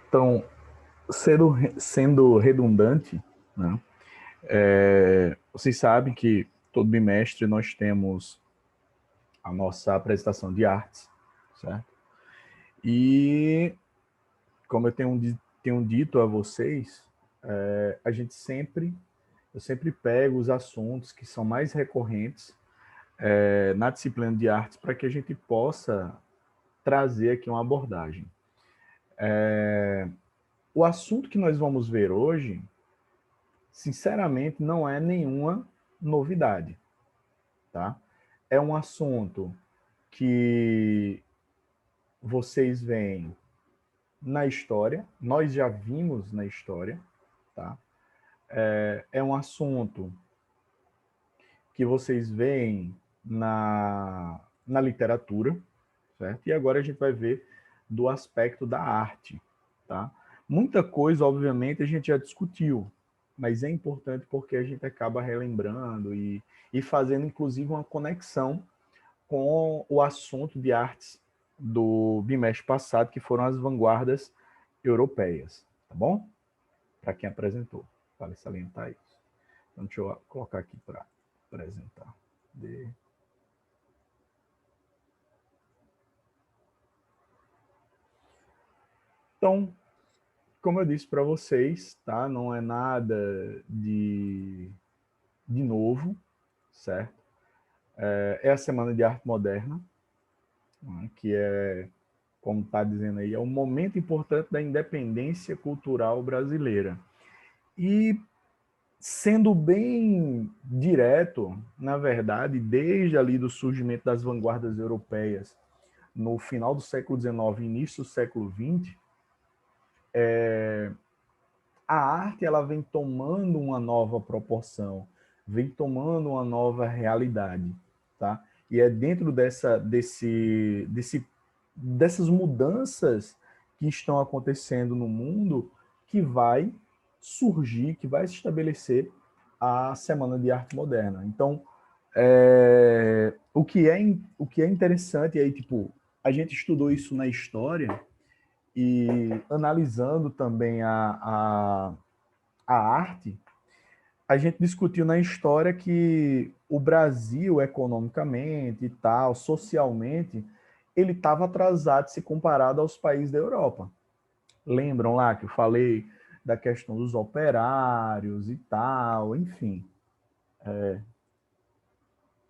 Então, sendo redundante, né? Vocês sabem que todo bimestre nós temos a nossa apresentação de artes, certo? E, como eu tenho dito a vocês, a gente eu sempre pego os assuntos que são mais recorrentes na disciplina de artes para que a gente possa trazer aqui uma abordagem. O assunto que nós vamos ver hoje, sinceramente, não é nenhuma novidade, tá? É um assunto que vocês veem na história, nós já vimos na história, tá? É um assunto que vocês veem na literatura, certo? E agora a gente vai ver do aspecto da arte, tá? Muita coisa, obviamente, a gente já discutiu, mas é importante porque a gente acaba relembrando e fazendo, inclusive, uma conexão com o assunto de artes do bimestre passado, que foram as vanguardas europeias, tá bom? Para quem apresentou, vale salientar isso. Então, deixa eu colocar aqui para apresentar. Então, como eu disse para vocês, tá? Não é nada de novo, certo? É a Semana de Arte Moderna, né? Que é, como está dizendo aí, é um momento importante da independência cultural brasileira. E, sendo bem direto, na verdade, desde ali do surgimento das vanguardas europeias, no final do século XIX e início do século XX, a arte ela vem tomando uma nova proporção, vem tomando uma nova realidade, tá? E é dentro dessas mudanças que estão acontecendo no mundo que vai surgir, que vai se estabelecer a Semana de Arte Moderna. Então, o que é interessante, aí, tipo, a gente estudou isso na história e analisando também a arte, a gente discutiu na história que o Brasil, economicamente e tal, socialmente, ele estava atrasado se comparado aos países da Europa. Lembram lá que eu falei da questão dos operários e tal, enfim,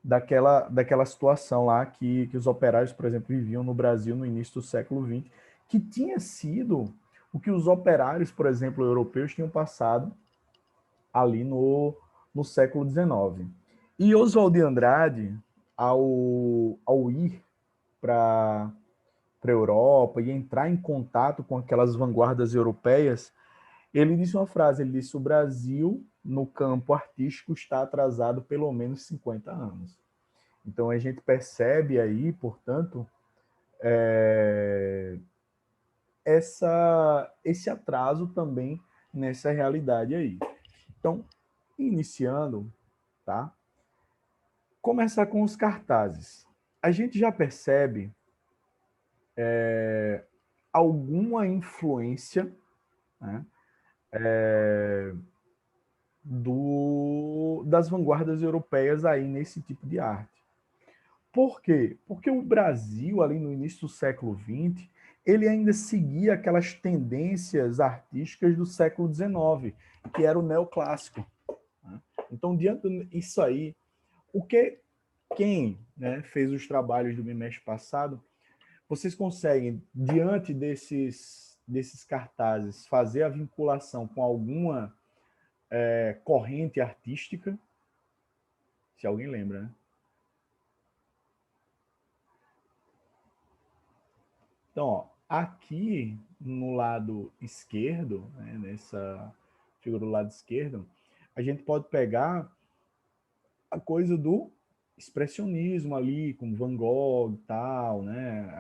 daquela situação lá que os operários, por exemplo, viviam no Brasil no início do século XX, que tinha sido o que os operários, por exemplo, europeus tinham passado ali no século XIX. E Oswald de Andrade, ao ir para a Europa e entrar em contato com aquelas vanguardas europeias, ele disse uma frase, ele disse: o Brasil, no campo artístico, está atrasado pelo menos 50 anos. Então, a gente percebe aí, portanto, esse atraso também nessa realidade aí. Então, iniciando, tá? Começar com os cartazes. A gente já percebe alguma influência, né, das vanguardas europeias aí nesse tipo de arte. Por quê? Porque o Brasil, ali no início do século XX, ele ainda seguia aquelas tendências artísticas do século XIX, que era o neoclássico, né? Então, diante disso aí, o que quem, né, fez os trabalhos do bimestre passado, vocês conseguem, diante desses cartazes, fazer a vinculação com alguma corrente artística? Se alguém lembra, né? Então, ó, aqui no lado esquerdo, né, nessa figura do lado esquerdo, a gente pode pegar a coisa do expressionismo ali, como Van Gogh e tal, né?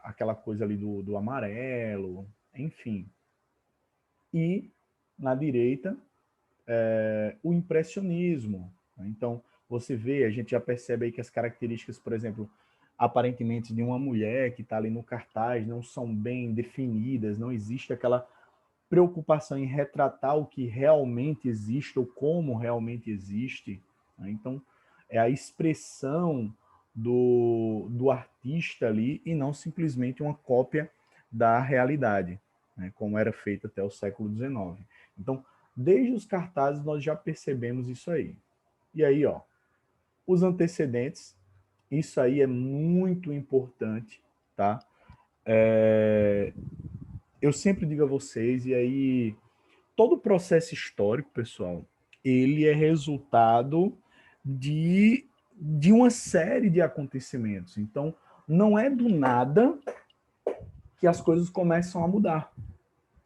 Aquela coisa ali do amarelo, enfim. E na direita, o impressionismo, né? Então, você vê, a gente já percebe aí que as características, por exemplo, aparentemente de uma mulher que está ali no cartaz não são bem definidas, não existe aquela preocupação em retratar o que realmente existe ou como realmente existe, né? Então, é a expressão do artista ali e não simplesmente uma cópia da realidade, né? Como era feito até o século XIX. Então, desde os cartazes nós já percebemos isso aí. E aí, ó, os antecedentes, isso aí é muito importante, tá? Eu sempre digo a vocês, e aí todo o processo histórico, pessoal, ele é resultado de uma série de acontecimentos. Então, não é do nada que as coisas começam a mudar,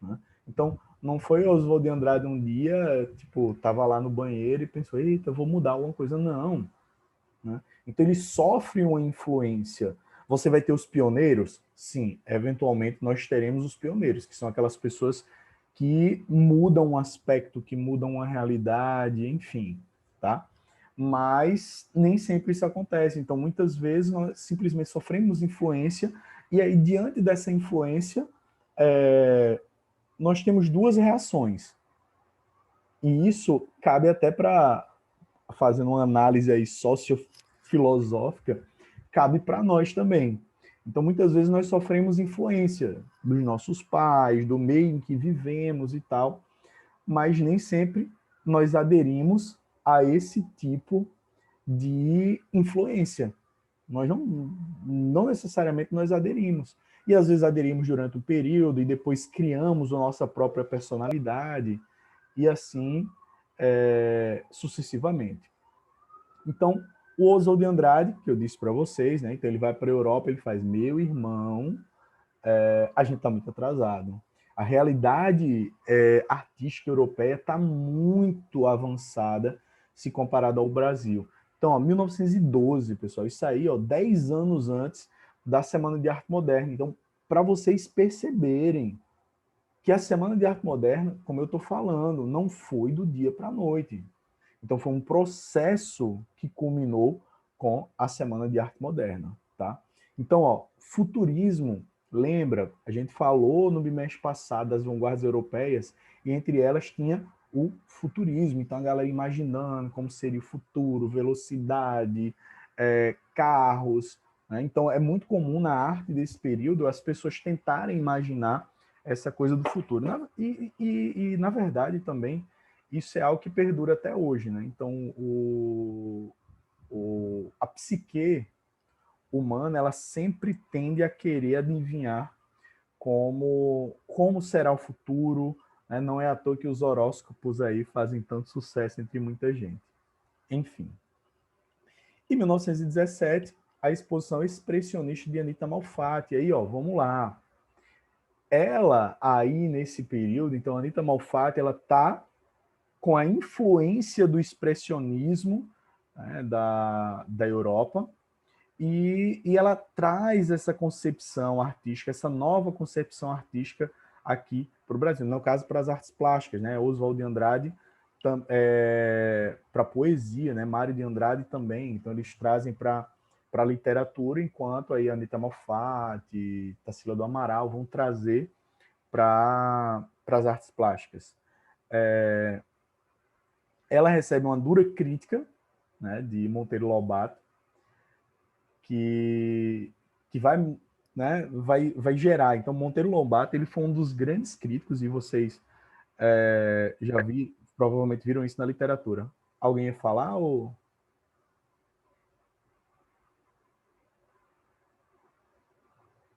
né? Então, não foi Oswald de Andrade um dia, tipo, tava lá no banheiro e pensou, eita, eu vou mudar alguma coisa. Não, né? Então, ele sofre uma influência. Você vai ter os pioneiros? Sim, eventualmente nós teremos os pioneiros, que são aquelas pessoas que mudam um aspecto, que mudam uma realidade, enfim, tá? Mas nem sempre isso acontece. Então, muitas vezes nós simplesmente sofremos influência e aí, diante dessa influência, nós temos duas reações. E isso cabe até para, fazendo uma análise aí sociofilosófica, cabe para nós também. Então, muitas vezes nós sofremos influência dos nossos pais, do meio em que vivemos e tal, mas nem sempre nós aderimos a esse tipo de influência. Nós não necessariamente nós aderimos. E às vezes aderimos durante um período e depois criamos a nossa própria personalidade e assim sucessivamente. Então, o Oswald de Andrade, que eu disse para vocês, né? Então ele vai para a Europa, ele faz, meu irmão, a gente está muito atrasado. A realidade artística europeia está muito avançada se comparada ao Brasil. Então, ó, 1912, pessoal, isso aí, ó, 10 anos antes da Semana de Arte Moderna. Então, para vocês perceberem que a Semana de Arte Moderna, como eu estou falando, não foi do dia para a noite. Então, foi um processo que culminou com a Semana de Arte Moderna, tá? Então, ó, futurismo, lembra, a gente falou no bimestre passado das vanguardas europeias, e entre elas tinha o futurismo. Então, a galera imaginando como seria o futuro, velocidade, carros, né? Então, é muito comum na arte desse período as pessoas tentarem imaginar essa coisa do futuro. Na verdade, também, isso é algo que perdura até hoje, né? Então, a psique humana, ela sempre tende a querer adivinhar como será o futuro, né? Não é à toa que os horóscopos aí fazem tanto sucesso entre muita gente. Enfim. Em 1917, a exposição expressionista de Anita Malfatti. Aí, ó, vamos lá. Ela aí nesse período, então a Anita Malfatti, ela tá com a influência do expressionismo, né, da Europa, e ela traz essa concepção artística, essa nova concepção artística aqui para o Brasil. No caso, para as artes plásticas, né? Oswald de Andrade para a poesia, né? Mário de Andrade também. Então, eles trazem para a literatura, enquanto aí a Anita Malfatti, Tarsila do Amaral vão trazer para as artes plásticas. Ela recebe uma dura crítica, né, de Monteiro Lobato, que vai, né, vai gerar. Então, Monteiro Lobato, ele foi um dos grandes críticos, e vocês provavelmente viram isso na literatura. Alguém ia falar ou...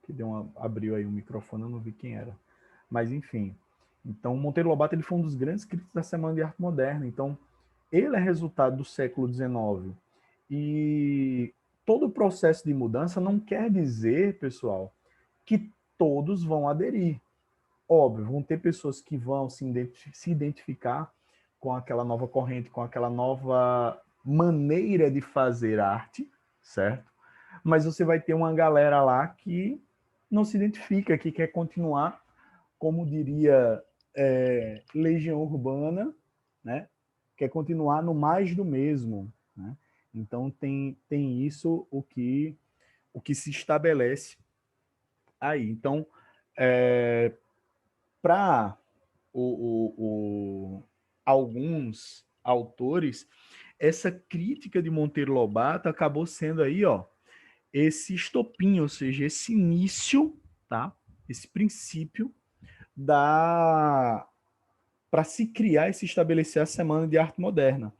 Que abriu aí o microfone, eu não vi quem era. Mas, enfim. Então, Monteiro Lobato, ele foi um dos grandes críticos da Semana de Arte Moderna. Então, ele é resultado do século XIX. E todo o processo de mudança não quer dizer, pessoal, que todos vão aderir. Óbvio, vão ter pessoas que vão se identificar com aquela nova corrente, com aquela nova maneira de fazer arte, certo? Mas você vai ter uma galera lá que não se identifica, que quer continuar, como diria Legião Urbana, né? Quer continuar no mais do mesmo, né? Então tem isso o que se estabelece aí. Então, para alguns autores, essa crítica de Monteiro Lobato acabou sendo aí, ó, esse estopim, ou seja, esse início, tá? Esse princípio da para se criar e se estabelecer a Semana de Arte Moderna,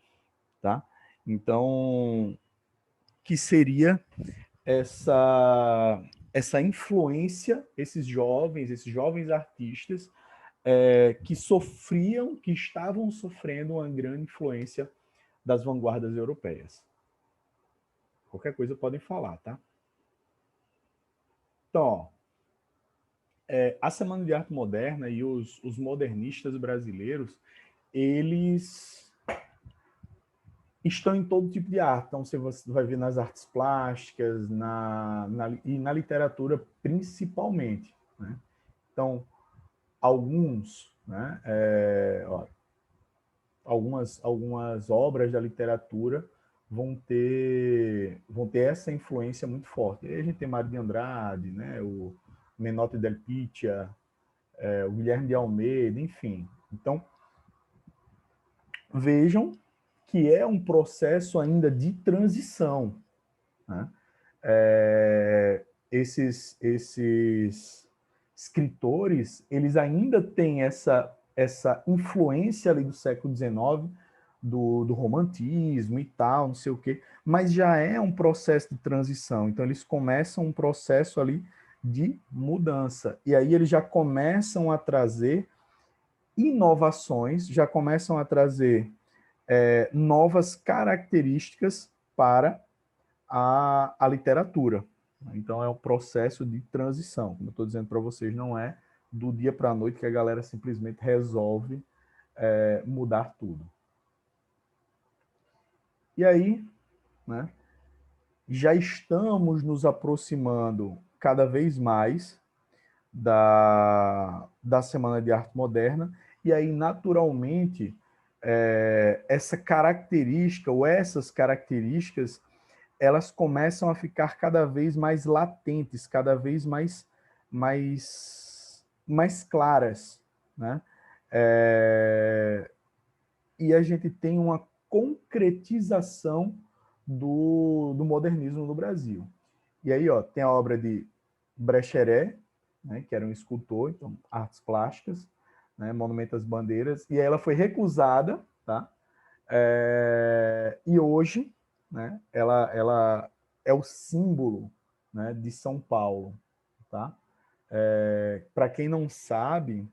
tá? Então, que seria essa influência, esses jovens artistas que sofriam, que estavam sofrendo uma grande influência das vanguardas europeias. Qualquer coisa podem falar, tá? Então, ó, a Semana de Arte Moderna e os modernistas brasileiros, eles estão em todo tipo de arte. Então, você vai ver nas artes plásticas e na literatura, principalmente. Né? Então, alguns, né, algumas obras da literatura vão ter essa influência muito forte. Aí a gente tem Mário de Andrade, né, o Menotti del Pitta, o Guilherme de Almeida, enfim. Então, vejam que é um processo ainda de transição. Né? Esses escritores, eles ainda têm essa influência ali do século XIX, do romantismo e tal, não sei o quê, mas já é um processo de transição. Então, eles começam um processo ali de mudança. E aí eles já começam a trazer inovações, já começam a trazer novas características para a literatura. Então, é um processo de transição. Como eu estou dizendo para vocês, não é do dia para a noite que a galera simplesmente resolve mudar tudo. E aí, né, já estamos nos aproximando cada vez mais da Semana de Arte Moderna, e aí, naturalmente, essa característica, ou essas características, elas começam a ficar cada vez mais latentes, cada vez mais claras, né? E a gente tem uma concretização do modernismo no Brasil. E aí, ó, tem a obra de Brecheret, né, que era um escultor, então, artes plásticas, né, Monumento às Bandeiras, e aí ela foi recusada, tá? E hoje, né, ela é o símbolo, né, de São Paulo, tá? Para quem não sabe,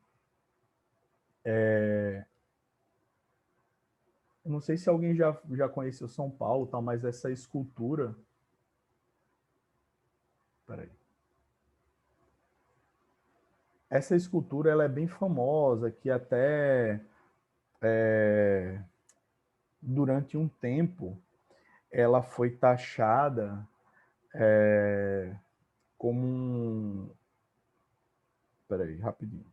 eu não sei se alguém já conheceu São Paulo, tá, mas essa escultura, peraí, essa escultura ela é bem famosa, que até durante um tempo ela foi taxada como um. Peraí, rapidinho.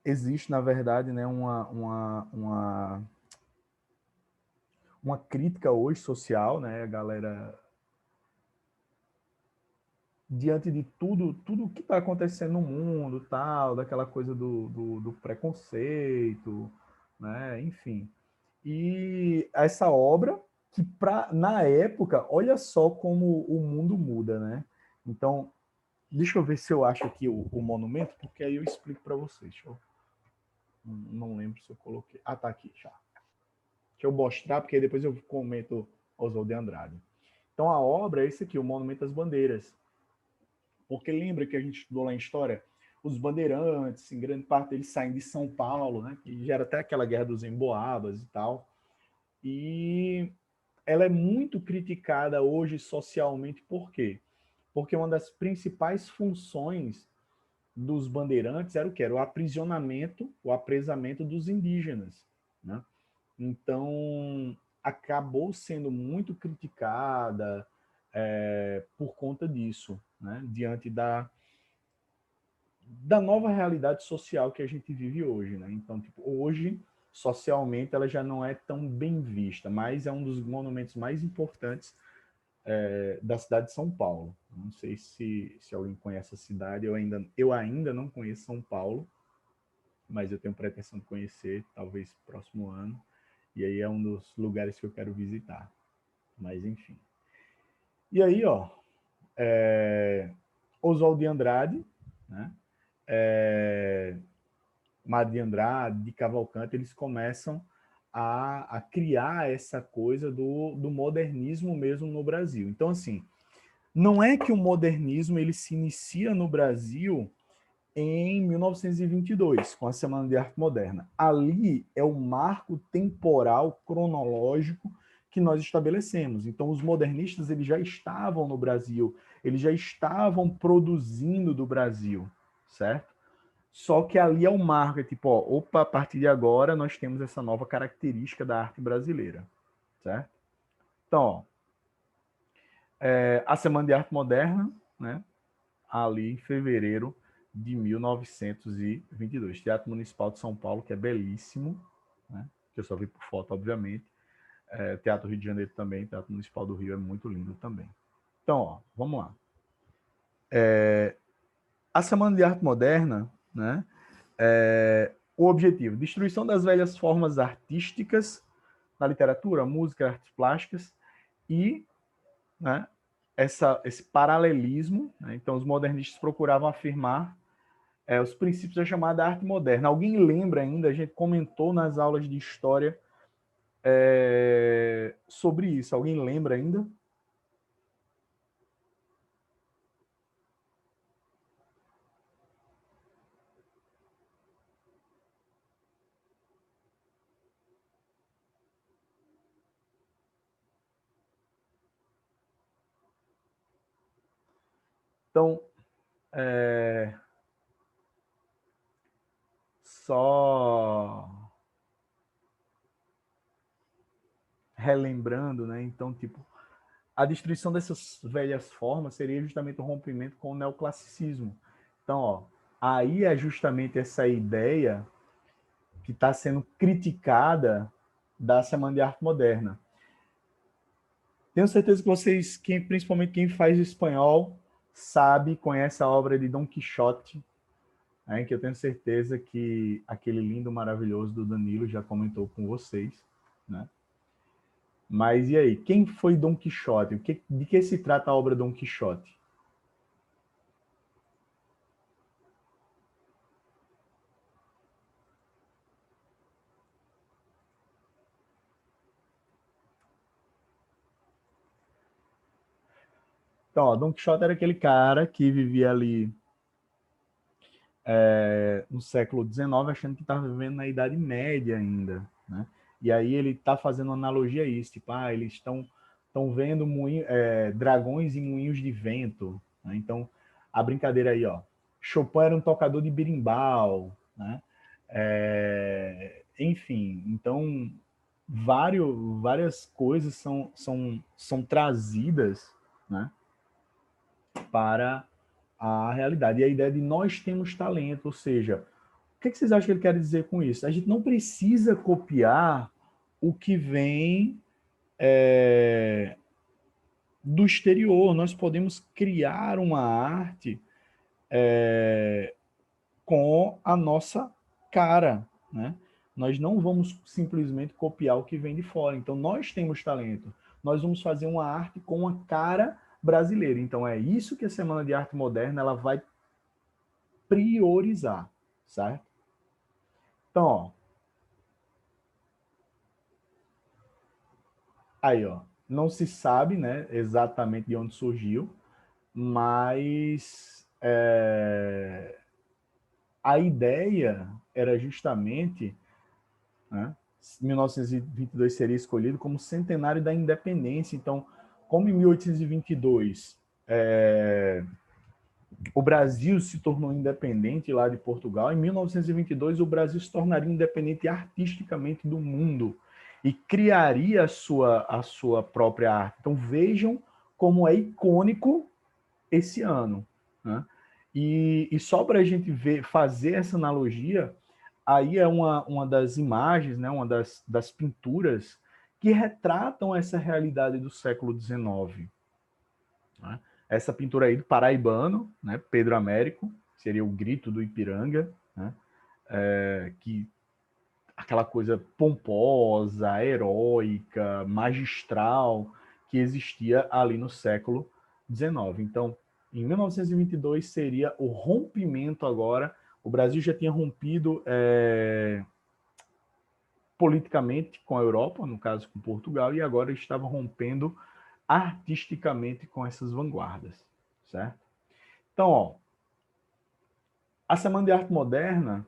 Existe, na verdade, né, uma crítica hoje social, né, a galera, diante de tudo que está acontecendo no mundo, tal, daquela coisa do preconceito, né, enfim. E essa obra, que na época, olha só como o mundo muda, né? Então, deixa eu ver se eu acho aqui o monumento, porque aí eu explico para vocês. Não lembro se eu coloquei. Ah, tá aqui já. Deixa eu mostrar, porque aí depois eu comento Oswald de Andrade. Então, a obra é esse aqui, o Monumento às Bandeiras. Porque lembra que a gente estudou lá em História? Os bandeirantes, em grande parte, eles saem de São Paulo, né? Que gera até aquela guerra dos emboabas e tal. E ela é muito criticada hoje socialmente, por quê? Porque uma das principais funções dos bandeirantes era o que? Era o aprisionamento, o apresamento dos indígenas, né? Então, acabou sendo muito criticada por conta disso, né? Diante da nova realidade social que a gente vive hoje, né? Então, tipo, hoje socialmente ela já não é tão bem vista, mas é um dos monumentos mais importantes da cidade de São Paulo. Não sei se alguém conhece a cidade, eu ainda não conheço São Paulo, mas eu tenho pretensão de conhecer, talvez próximo ano, e aí é um dos lugares que eu quero visitar. Mas enfim. E aí, ó, Oswald de Andrade, né? Mário de Andrade, de Cavalcante, eles começam a criar essa coisa do modernismo mesmo no Brasil. Então, assim, não é que o modernismo ele se inicia no Brasil em 1922, com a Semana de Arte Moderna. Ali é o marco temporal, cronológico que nós estabelecemos. Então, os modernistas eles já estavam no Brasil, eles já estavam produzindo do Brasil, certo? Só que ali é o marco, é tipo, ó, opa, a partir de agora nós temos essa nova característica da arte brasileira, certo? Então, ó, a Semana de Arte Moderna, né, ali em fevereiro de 1922. Teatro Municipal de São Paulo, que é belíssimo, né, que eu só vi por foto, obviamente. Teatro Rio de Janeiro também, Teatro Municipal do Rio é muito lindo também. Então, ó, vamos lá. A Semana de Arte Moderna, né, o objetivo, destruição das velhas formas artísticas na literatura, música, artes plásticas e, né, esse paralelismo. Né? Então, os modernistas procuravam afirmar os princípios da chamada arte moderna. Alguém lembra ainda? A gente comentou nas aulas de história sobre isso. Alguém lembra ainda? Então, só relembrando, né? Então, tipo, a destruição dessas velhas formas seria justamente o rompimento com o neoclassicismo. Então, ó, aí é justamente essa ideia que está sendo criticada da Semana de Arte Moderna. Tenho certeza que vocês, principalmente quem faz espanhol, sabe, conhece a obra de Dom Quixote, né, que eu tenho certeza que aquele lindo, maravilhoso do Danilo já comentou com vocês, né? Mas e aí, quem foi Dom Quixote? De que se trata a obra Dom Quixote? Então, ó, Dom Quixote era aquele cara que vivia ali no século XIX, achando que estava vivendo na Idade Média ainda, né? E aí ele está fazendo analogia a isso, tipo, eles estão vendo dragões em moinhos de vento, né? Então, a brincadeira aí, ó, Chopin era um tocador de berimbau, né? Enfim, então várias coisas são trazidas, né, para a realidade. E a ideia de nós temos talento, ou seja, o que vocês acham que ele quer dizer com isso? A gente não precisa copiar o que vem do exterior, nós podemos criar uma arte com a nossa cara, né? Nós não vamos simplesmente copiar o que vem de fora. Então, nós temos talento. Nós vamos fazer uma arte com a cara brasileira. Então, é isso que a Semana de Arte Moderna ela vai priorizar, certo? Então, ó, aí, ó, não se sabe, né, exatamente de onde surgiu, mas a ideia era justamente, né, 1922 seria escolhido como centenário da independência. Então, como em 1822 o Brasil se tornou independente lá de Portugal, em 1922 o Brasil se tornaria independente artisticamente do mundo e criaria a sua própria arte. Então vejam como é icônico esse ano, né? E só para a gente fazer essa analogia, aí é uma das imagens, né, uma das pinturas que retratam essa realidade do século XIX. Né? Essa pintura aí do paraibano, né, Pedro Américo, seria o Grito do Ipiranga, né, que aquela coisa pomposa, heróica, magistral que existia ali no século XIX. Então, em 1922 seria o rompimento agora. O Brasil já tinha rompido politicamente com a Europa, no caso com Portugal, e agora estava rompendo artisticamente com essas vanguardas, certo? Então, ó, a Semana de Arte Moderna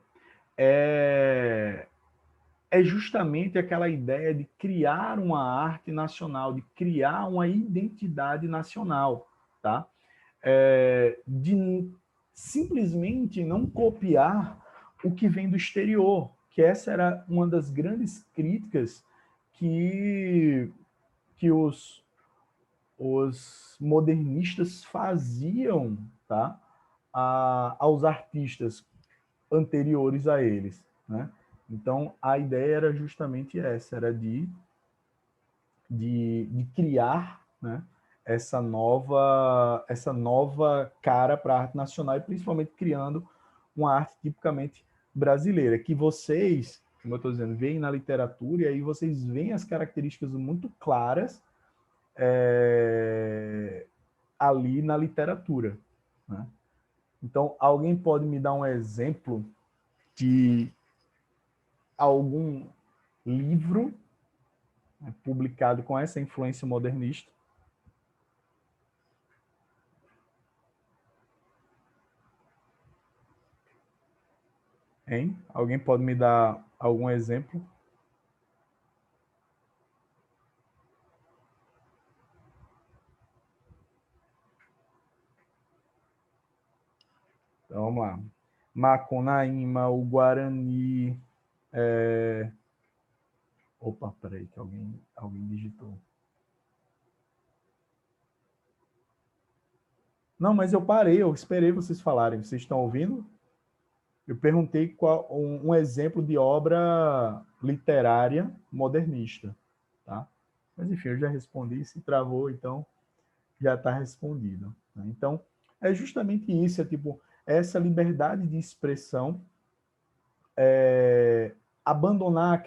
é justamente aquela ideia de criar uma arte nacional, de criar uma identidade nacional, tá? De simplesmente não copiar o que vem do exterior, que essa era uma das grandes críticas que os modernistas faziam, tá? Aos artistas anteriores a eles, né? Então, a ideia era justamente essa, era de criar, né, essa nova cara para a arte nacional e principalmente criando uma arte tipicamente brasileira, que vocês, como eu estou dizendo, veem na literatura e aí vocês veem as características muito claras ali na literatura. Né? Então, alguém pode me dar um exemplo de algum livro, né, publicado com essa influência modernista? Hein? Alguém pode me dar algum exemplo? Então, vamos lá. Macunaíma, o Guarani. Opa, peraí, que alguém digitou. Não, mas eu parei, eu esperei vocês falarem. Vocês estão ouvindo? Eu perguntei qual um exemplo de obra literária modernista, tá? Mas enfim, eu já respondi, se travou, então já está respondido. Né? Então, é justamente isso, é tipo, essa liberdade de expressão, abandonar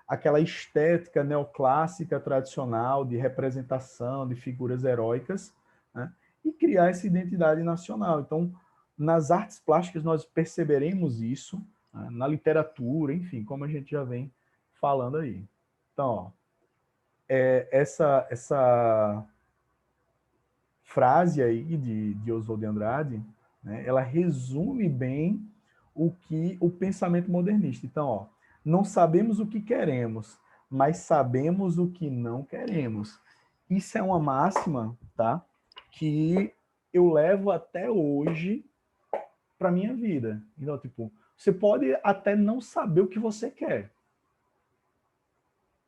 aquela estética neoclássica tradicional de representação de figuras heróicas, né? E criar essa identidade nacional. Então, nas artes plásticas nós perceberemos isso, né? Na literatura, enfim, como a gente já vem falando aí. Então, ó, essa frase aí de Oswald de Andrade, né, ela resume bem o pensamento modernista. Então, ó, não sabemos o que queremos, mas sabemos o que não queremos. Isso é uma máxima, tá? Que eu levo até hoje para minha vida. Então, tipo, você pode até não saber o que você quer,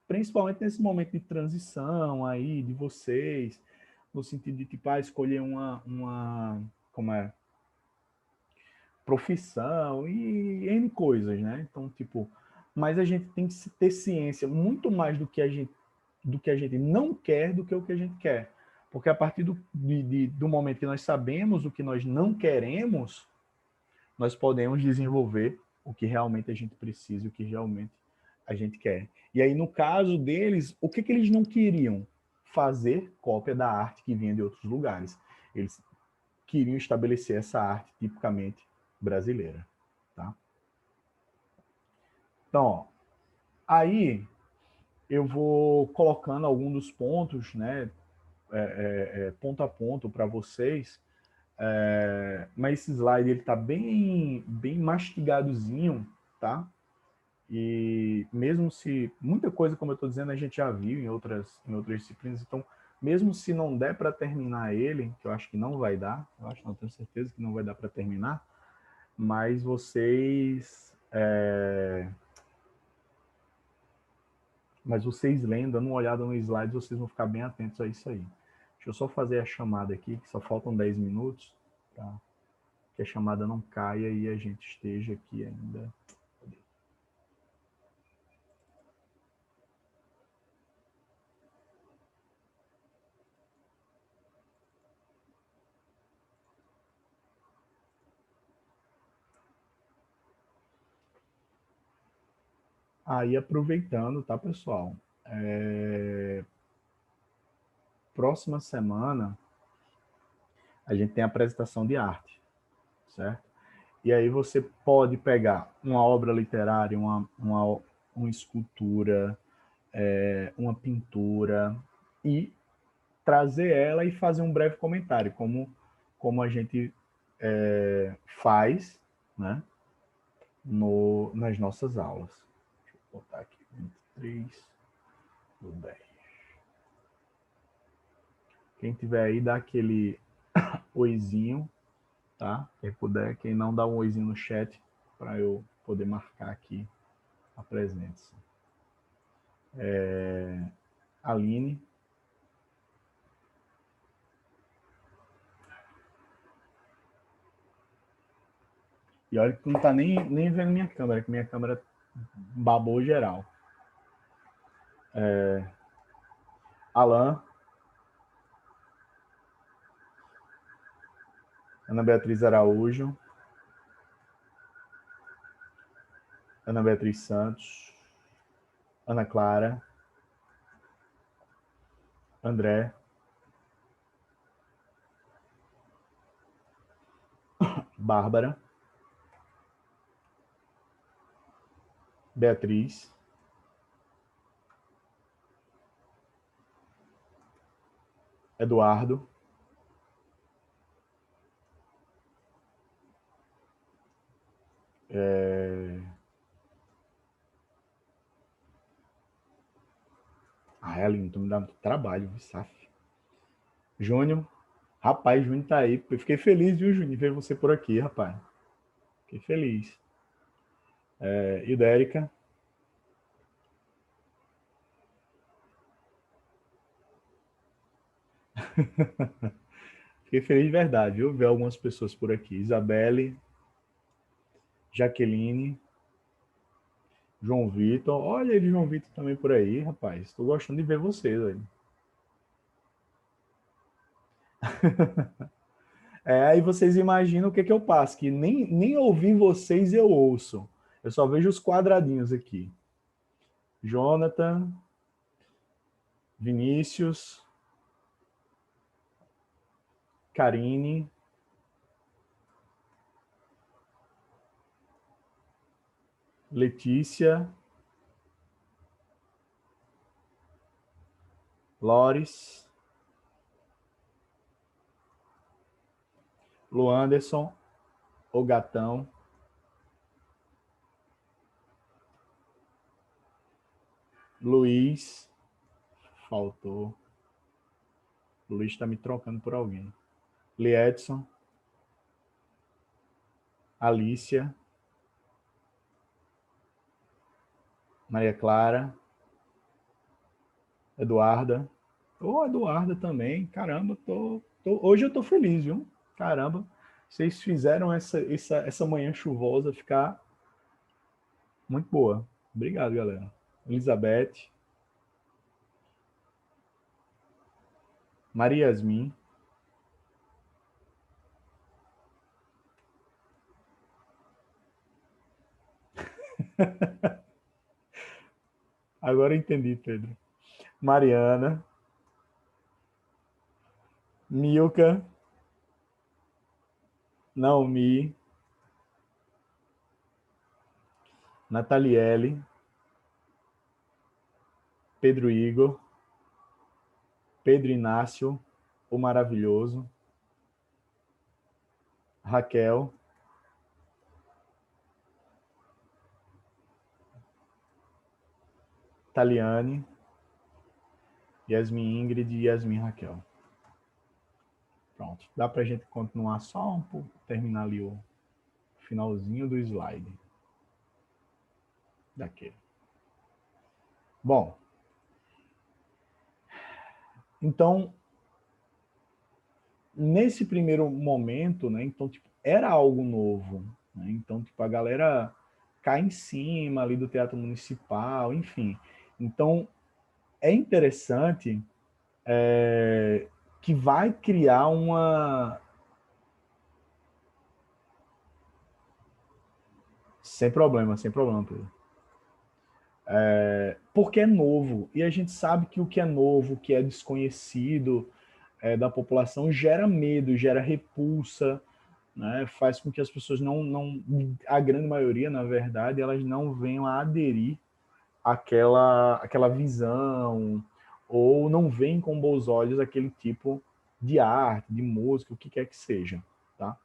principalmente nesse momento de transição aí de vocês, no sentido de tipo, escolher como é, profissão e N coisas, né? Então, tipo, mas a gente tem que ter ciência muito mais do que a gente não quer do que o que a gente quer. Porque a partir do momento que nós sabemos o que nós não queremos, nós podemos desenvolver o que realmente a gente precisa, o que realmente a gente quer. E aí, no caso deles, o que eles não queriam? Fazer cópia da arte que vinha de outros lugares. Eles queriam estabelecer essa arte tipicamente brasileira. Tá? Então, ó, aí eu vou colocando alguns dos pontos, né, ponto a ponto para vocês, mas esse slide ele está bem mastigadozinho, tá? E mesmo se muita coisa, como eu estou dizendo, a gente já viu em outras disciplinas, então mesmo se não der para terminar ele, que eu acho que não vai dar, eu acho, não tenho certeza que não vai dar para terminar, mas vocês lendo, dando uma olhada no slide, vocês vão ficar bem atentos a isso aí. Deixa eu só fazer a chamada aqui, que só faltam 10 minutos, para que a chamada não caia e a gente esteja aqui ainda. Aí, aproveitando, tá, pessoal? Próxima semana, a gente tem a apresentação de arte, certo? E aí você pode pegar uma obra literária, uma escultura, uma pintura, e trazer ela e fazer um breve comentário, como a gente faz, né, nas nossas aulas. Deixa eu botar aqui, 23/10. Quem tiver aí, dá aquele oizinho, tá? Quem puder, quem não, dá um oizinho no chat para eu poder marcar aqui a presença. Aline. E olha que não tá nem vendo minha câmera, que minha câmera babou geral. Alan. Ana Beatriz Araújo. Ana Beatriz Santos. Ana Clara. André. Bárbara. Beatriz. Eduardo. Aline, tu me dá muito trabalho, Saf. Júnior. Rapaz, Júnior tá aí. Eu fiquei feliz, viu, Júnior, ver você por aqui, rapaz. Fiquei feliz. Idérica. Fiquei feliz de verdade, viu? Ver algumas pessoas por aqui. Isabelle. Jaqueline. João Vitor. Olha ele, João Vitor, também por aí, rapaz. Estou gostando de ver vocês aí. Aí vocês imaginam o que eu passo, que nem ouvir vocês eu ouço. Eu só vejo os quadradinhos aqui. Jonathan, Vinícius, Karine, Letícia, Lores, Luanderson, o Gatão, Luiz, faltou. Luiz está me trocando por alguém. Liedson, Alicia, Maria Clara, Eduarda. Eduarda também. Caramba, hoje eu tô feliz, viu? Caramba, vocês fizeram essa manhã chuvosa ficar muito boa. Obrigado, galera. Elizabeth, Maria Yasmin, agora eu entendi, Pedro. Mariana, Milka, Naomi, Nataliele, Pedro Igor, Pedro Inácio, o maravilhoso, Raquel, Taliane, Yasmin Ingrid e Yasmin Raquel. Pronto. Dá pra gente continuar só um pouco, terminar ali o finalzinho do slide. Daquele. Bom, então, nesse primeiro momento, né, então, tipo, era algo novo, né? Então, tipo, a galera cai em cima ali do Teatro Municipal, enfim. Então, é interessante que vai criar uma... Sem problema, Pedro. Porque é novo. E a gente sabe que o que é novo, o que é desconhecido da população, gera medo, gera repulsa, né? Faz com que as pessoas a grande maioria, na verdade, elas não venham a aderir àquela visão, ou não veem com bons olhos aquele tipo de arte, de música, o que quer que seja, tá?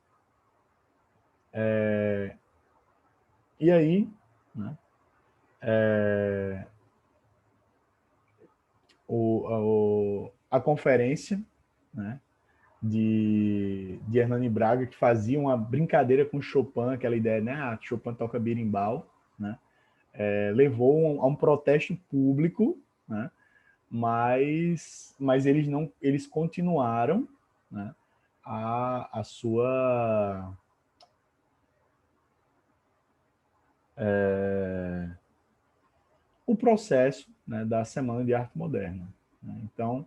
E aí, né, a conferência, né, de Hernani Braga, que fazia uma brincadeira com Chopin, aquela ideia, né? Ah, Chopin toca berimbau, né? Levou a um protesto público, né? Mas eles continuaram, né? A sua o processo, né, da Semana de Arte Moderna, né? Então,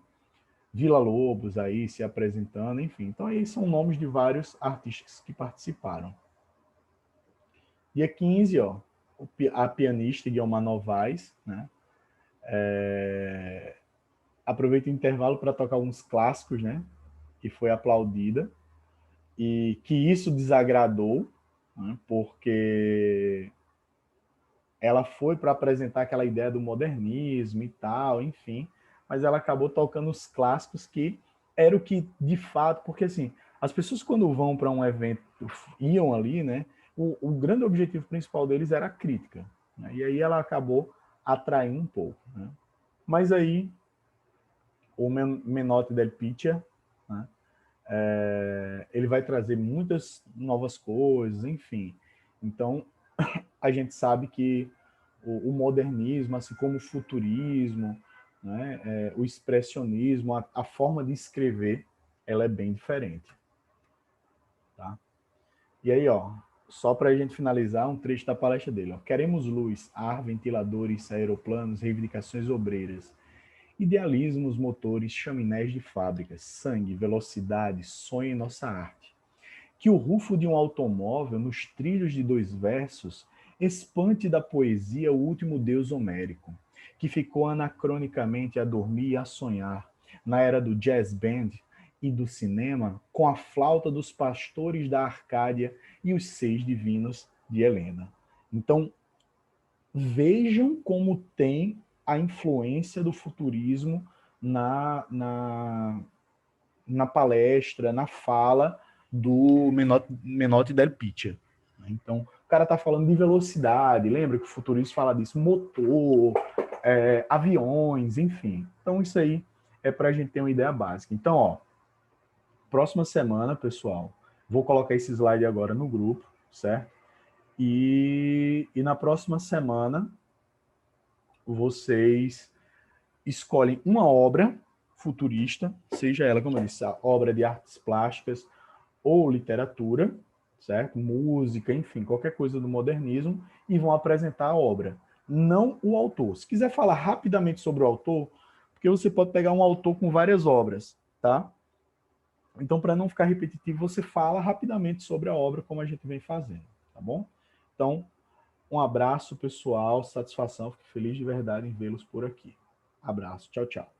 Villa-Lobos aí se apresentando, enfim. Então, aí são nomes de vários artistas que participaram. Dia 15, ó, a pianista Guilherme Novaes, né? Aproveita o intervalo para tocar alguns clássicos, né? Que foi aplaudida. E que isso desagradou, né? Porque ela foi para apresentar aquela ideia do modernismo e tal, enfim. Mas ela acabou tocando os clássicos que era o que, de fato, porque assim, as pessoas quando vão para um evento, iam ali, né? O grande objetivo principal deles era a crítica, né? E aí ela acabou atraindo um pouco, né? Mas aí o Menotti del Pitta, né, ele vai trazer muitas novas coisas, enfim. Então a gente sabe que o modernismo, assim como o futurismo, né, o expressionismo, a forma de escrever, ela é bem diferente, tá? E aí, ó, só para a gente finalizar, um trecho da palestra dele. Ó. Queremos luz, ar, ventiladores, aeroplanos, reivindicações obreiras, idealismos, motores, chaminés de fábricas, sangue, velocidade, sonho em nossa arte. Que o rufo de um automóvel nos trilhos de 2 versos espante da poesia o último deus homérico, que ficou anacronicamente a dormir e a sonhar, na era do jazz band e do cinema, com a flauta dos pastores da Arcádia e os 6 divinos de Helena. Então, vejam como tem a influência do futurismo na palestra, na fala do Menotti del Pitta. Então, o cara está falando de velocidade, lembra que o futurista fala disso, motor, aviões, enfim. Então, isso aí é para a gente ter uma ideia básica. Então, ó, próxima semana, pessoal, vou colocar esse slide agora no grupo, certo? E na próxima semana, vocês escolhem uma obra futurista, seja ela, como eu disse, a obra de artes plásticas ou literatura, certo? Música, enfim, qualquer coisa do modernismo, e vão apresentar a obra, não o autor. Se quiser falar rapidamente sobre o autor, porque você pode pegar um autor com várias obras, tá? Então, para não ficar repetitivo, você fala rapidamente sobre a obra, como a gente vem fazendo, tá bom? Então, um abraço, pessoal, satisfação, fico feliz de verdade em vê-los por aqui. Abraço, tchau, tchau.